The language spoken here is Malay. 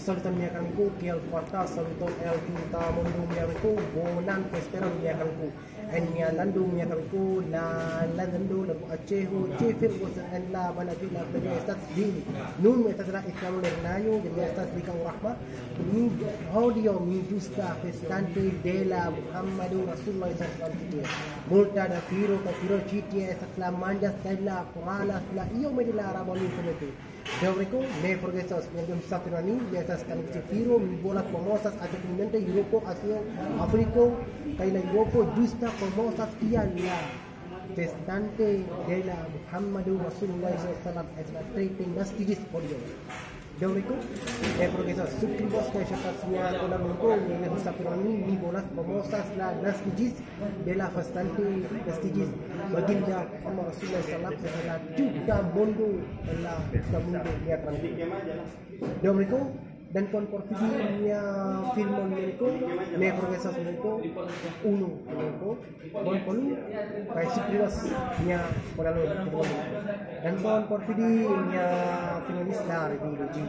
Saluton miakanku kiel farta saluton el pinta mundu miakanku bonan pestero miakanku en mia landu miakanku la landu la acehu cefir bosan en la banabila bagi estas dini nun estas la islamu lernayo de estas bikang rahma ni audio mi justa festante de la Muhammadu Rasulullah sallallahu alaihi wasallam multa da firo citi estas la manjas la qur'ana la io me la ramoni komete Dauriku, me progresos, yang satirani, ya estas kan cefiro, mi bola famosas, actualmente Europo, Asia, Africa, kaila Europo, justa famosas kian la festante de la Muhammadu Rasulullah sallallahu alaihi wasallam, es la 3 nastigis podio. Dauriku, me progresos, suscribos que chatasnya kolam ko, yang satirani, mi bola famosas, la nastigis de la festante nastigis, baginda Muhammad Rasulullah sallallahu alaihi wasallam, juga mundo la mundo ya kan. Dauriku, dan kon porfidia filmon mereka me progresas mereka uno mereka bon polu kai superiors nya polalu dan kon porfidia nya filmis dari di